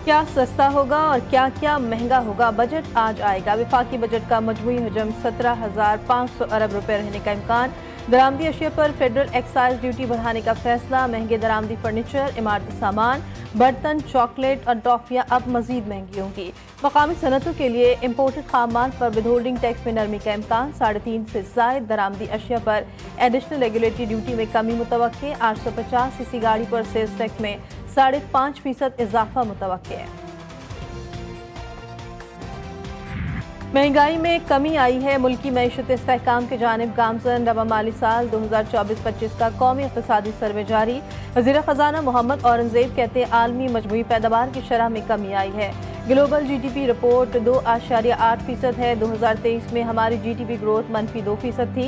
क्या सस्ता होगा और क्या क्या महंगा होगा, बजट आज आएगा। वफाकी बजट का मजमूई हजम 17,500 अरब रुपए रहने का इम्कान। दरामदी अशिया पर फेडरल एक्साइज ड्यूटी बढ़ाने का फैसला। महंगे दरामदी फर्नीचर, इमारती सामान, बर्तन, चॉकलेट और टॉफियां अब मजीद महंगी होंगी। मकामी सनतों के लिए इम्पोर्टेड खाम माल पर विदहोल्डिंग टैक्स में नरमी का इम्कान। 3.5 से जायद दरामदी अशिया पर एडिशनल रेगुलेटरी ड्यूटी में कमी मुतवक्के। 850 सीसी गाड़ी पर सेल्स टैक्स में 5.5% इजाफा मुतवक्के है। महंगाई में कमी आई है। मुल्की मईशत इस्तेहकाम की जानिब गामजन। रवा माली साल 2024-25 का कौमी इक़्तिसादी सर्वे जारी। वज़ीर ख़जाना मोहम्मद औरंगज़ेब कहते हैं आलमी मजमूई पैदावार की शरह में कमी आई है। ग्लोबल GDP रिपोर्ट 2.8% है। 2023 में हमारी GDP ग्रोथ -2% थी।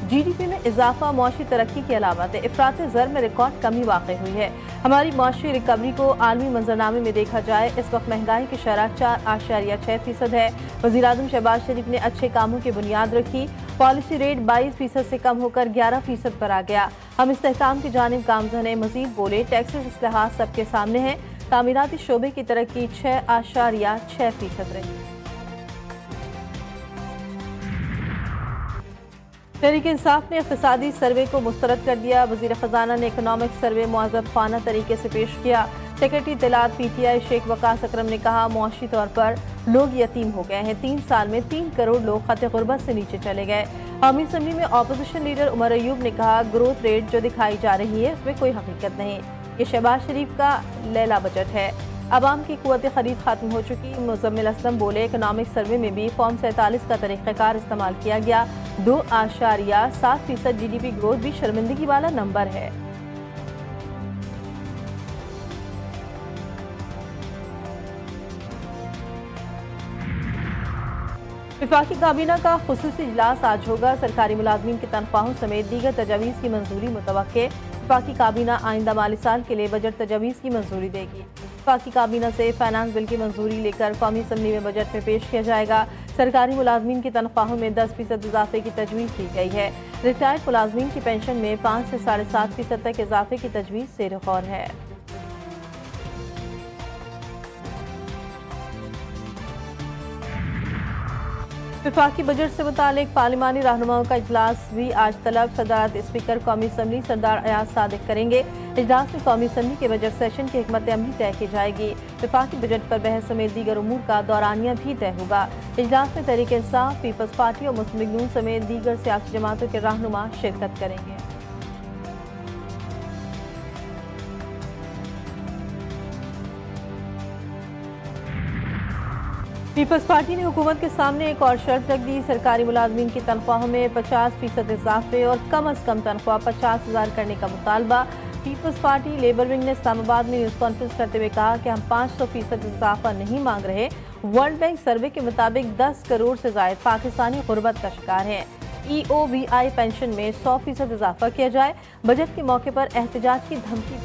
GDP में इजाफा मौशी तरक्की की अलामत है। इफ़रात ज़र में रिकॉर्ड कमी वाक़ई हुई है। हमारी मौशी रिकवरी को आलमी मंजरनामे में देखा जाए, इस वक्त महंगाई की शरह 4.6% है। वज़ीर आज़म शहबाज शरीफ ने अच्छे कामों की बुनियाद रखी। पॉलिसी रेट 22% से कम होकर 11% पर आ गया। हम इस्तेहकाम की जानिब गामज़न है। मजीद बोले, टैक्सेस इस्लाहात सबके सामने है। तामीराती शोबे की तरक्की 6.6% रही। तहरीक इंसाफ ने इक़्तिसादी सर्वे को मुस्तरद कर दिया। वज़ीर ख़जाना ने इकनॉमिक सर्वे मुअज़्ज़फ़ाना तरीके से पेश किया। सेक्रेटरी इत्तलात PTI शेख वकास अकरम ने कहा, मुआशी तौर पर लोग यतीम हो गए हैं। 3 साल में 3 करोड़ लोग खत गुर्बत से नीचे चले गए। कौमी असम्बली में अपोजिशन लीडर उमर अयूब ने कहा, ग्रोथ रेट जो दिखाई जा रही है उसमें कोई हकीकत नहीं। ये शहबाज शरीफ का लैला बजट है। अवाम की कुव्वत खरीद खत्म हो चुकी। मुज़म्मिल असलम बोले, इकनॉमिक सर्वे में भी फॉर्म 47 का तरीक़ाकार इस्तेमाल किया गया। 2.7% GDP ग्रोथ भी शर्मिंदगी वाला नंबर है। वफाकी काबीना का खुसूसी इजलास आज होगा। सरकारी मुलाजमीन की तनख्वाहों समेत दीगर तजावीज़ की मंजूरी मुतवक्के। वफाकी काबीना आइंदा माली साल के लिए बजट तजावीज़ की मंजूरी देगी। वफाकी काबीना से फाइनेंस बिल की मंजूरी लेकर कौमी असम्बली में बजट में पेश किया जाएगा। सरकारी मुलाजमीन की तनख्वाहों में 10% इजाफे की तजवीज़ दी गई है। रिटायर्ड मुलाजमीन की पेंशन में 5 से 7.5% तक इजाफे की तजवीज़ ज़ेर गौर है। वफाकी बजट से मुतालिक पार्लिमानी रहनुमाओं का इजलास भी आज तलब। सदारत स्पीकर कौमी असम्बली सरदार अयाज सादिक करेंगे। इजलास में कौमी असम्बली के बजट सेशन की हिकमत अमली तय की जाएगी। वफाकी बजट पर बहस समेत दीगर उमूर का दौरानिया भी तय होगा। इजलास में तहरीक इंसाफ, पीपल्स पार्टी और मुस्लिम लीग नून समेत दीगर सियासी जमातों के रहनुमा शिरकत करेंगे। पीपल्स पार्टी ने हुकूमत के सामने एक और शर्त रख दी। सरकारी मुलाजमीन की तनख्वाहों में 50% इजाफे और कम अज कम तनख्वाह 50,000 करने का मुतालबा। पीपल्स पार्टी लेबर विंग ने इस्लामाबाद में न्यूज़ कॉन्फ्रेंस करते हुए कहा कि हम 500% इजाफा नहीं मांग रहे। वर्ल्ड बैंक सर्वे के मुताबिक 10 करोड़ से जायद पाकिस्तानी गुर्बत का शिकार हैं। EOBI पेंशन में 100% इजाफा किया जाए। बजट के मौके पर एहतजाज की धमकी।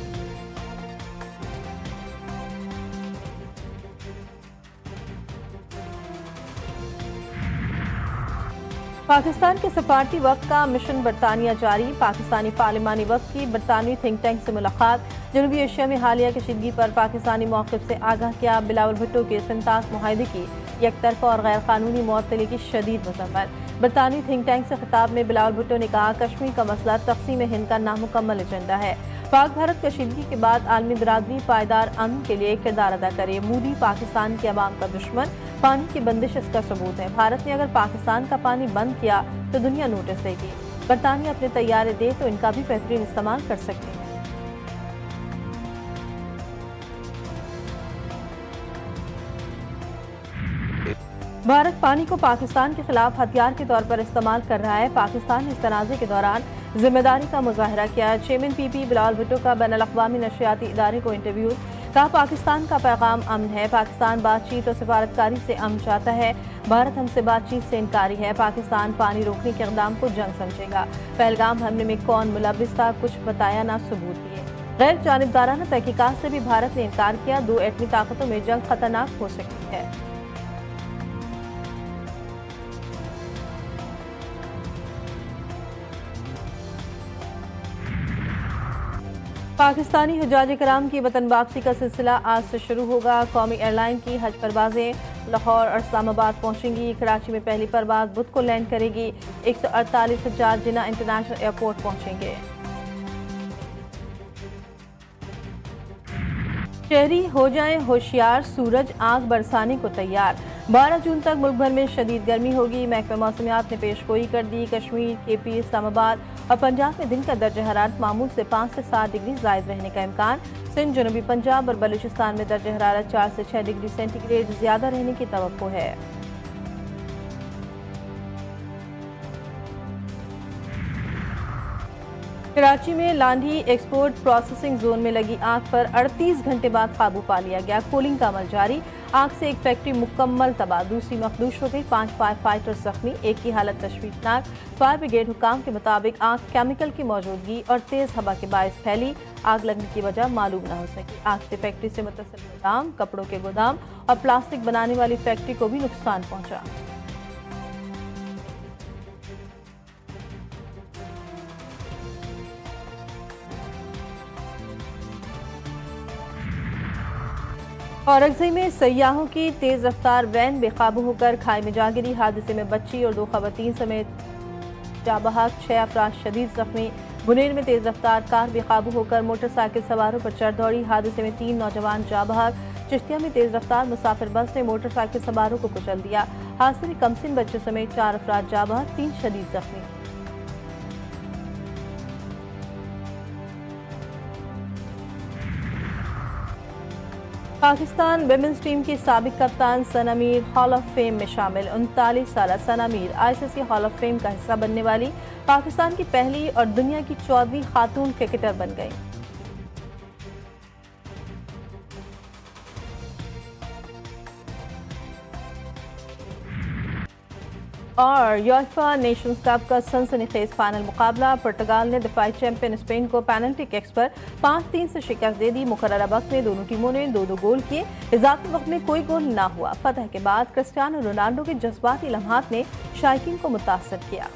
पाकिस्तान के सफारती वक्त का मिशन बरतानिया जारी। पाकिस्तानी पार्लिमानी वक्त की बरतानवी थिंक टैंक से मुलाकात। जनूबी एशिया में हालिया कशीदगी पर पाकिस्तानी मौक़िफ़ से आगाह किया। बिलावल भुट्टो के सिंतास मुआहदे की एकतरफा और गैर कानूनी मुअत्तली की शदीद मज़म्मत। बरतानवी थिंक टैंक से खिताब में बिलावल भुट्टो ने कहा, कश्मीर का मसला तक़सीम हिंद का नामुकम्मल एजेंडा है। पाक भारत कशीदगी के बाद आलमी बिरादरी पायदार अमन के लिए किरदार अदा करे। मोदी पाकिस्तान के अवाम का दुश्मन, पानी की बंदिश इसका सबूत है। भारत ने अगर पाकिस्तान का पानी बंद किया तो दुनिया नोटिस देगी। बरतानिया अपने तैयारे दे तो इनका भी बेहतरीन इस्तेमाल कर सकते हैं। भारत पानी को पाकिस्तान के खिलाफ हथियार के तौर पर इस्तेमाल कर रहा है। पाकिस्तान ने इस तनाज़े के दौरान जिम्मेदारी का मुजाहरा किया। चेयरमैन PP बिलावल भुट्टो का बैनुल अक़वामी नशरियाती इदारे को इंटरव्यू। कहा, पाकिस्तान का पैगाम अमन है। पाकिस्तान बातचीत और सिफारतकारी से अमन चाहता है। भारत हमसे बातचीत से इनकारी है। पाकिस्तान पानी रोकने के इक़दाम को जंग समझेगा। पहलगाम हमले में कौन मुलव्विस था, कुछ बताया ना सबूत दिए। गैर जानिबदाराना तहकीकात से भी भारत ने इनकार किया। 2 एटमी ताकतों में जंग खतरनाक हो सकती है। पाकिस्तानी हुज्जाज कराम की वतन वापसी का सिलसिला आज से शुरू होगा। कौमी एयरलाइन की हज परवाजें लाहौर और इस्लामाबाद पहुंचेंगी। कराची में पहली परवाज बुध को लैंड करेगी। 148 हुज्जाज जिन्ना इंटरनेशनल एयरपोर्ट पहुंचेंगे। शहरी हो जाएं होशियार, सूरज आग बरसाने को तैयार। 12 जून तक मुल्क भर में शदीद गर्मी होगी। महकमा मौसमियात ने पेशगोई कर दी। कश्मीर, केपी, इस्लामाबाद और पंजाब में दिन का दर्जा हरारत मामूल से 5 से 7 डिग्री ज़ायद रहने का इम्कान। सिंध, जनूबी पंजाब और बलूचिस्तान में दर्जा हरारत 4 से 6 डिग्री सेंटीग्रेड ज़्यादा रहने की तवक्को है। कराची में लांडी एक्सपोर्ट प्रोसेसिंग जोन में लगी आग पर 38 घंटे बाद काबू पा लिया गया। कूलिंग का अमल जारी। आग से एक फैक्ट्री मुकम्मल तबाह, दूसरी मखदूश हो गई। 5 फायर फाइटर जख्मी, एक की हालत तशवीशनाक। फायर ब्रिगेड हुकाम के मुताबिक आग केमिकल की मौजूदगी और तेज हवा के बायस फैली। आग लगने की वजह मालूम न हो सकी। आग से फैक्ट्री से मुत्तसिल गोदाम, कपड़ों के गोदाम और प्लास्टिक बनाने वाली फैक्ट्री को भी नुकसान पहुंचा। औरंगजेब में सयाहों की तेज रफ्तार वैन बेकाबू होकर खाई में जा गिरी। हादसे में बच्ची और 2 खवातीन समेत जा बहक, 6 अफराद शदीद जख्मी। बुनेर में तेज रफ्तार कार बेकाबू होकर मोटरसाइकिल सवारों पर चढ़ दौड़ी। हादसे में 3 नौजवान जा बहक। चिश्तिया में तेज रफ्तार मुसाफिर बस ने मोटरसाइकिल सवारों को कुचल दिया। हादसे में कमसिन बच्चे समेत 4 अफराद जा बहक, 3 शदीद जख्मी। पाकिस्तान विमेंस टीम की साबिक कप्तान Sana Mir hall of fame में शामिल। 39 साल Sana Mir ICC hall of fame का हिस्सा बनने वाली पाकिस्तान की पहली और दुनिया की 14वीं खातून क्रिकेटर बन गई। और यूएफए नेशंस कप का सनसनीखेज फाइनल मुकाबला। पुर्तगाल ने दफाई चैंपियन स्पेन को पेनल्टी किक्स पर 5-3 से शिकस्त दे दी। मुकर्ररा वक्त में दोनों टीमों ने 2-2 गोल किए। इजाफी वक्त में कोई गोल ना हुआ। फतह के बाद क्रिस्टियानो रोनाल्डो के जज्बाती लम्हात ने शायकीन को मुतासर किया।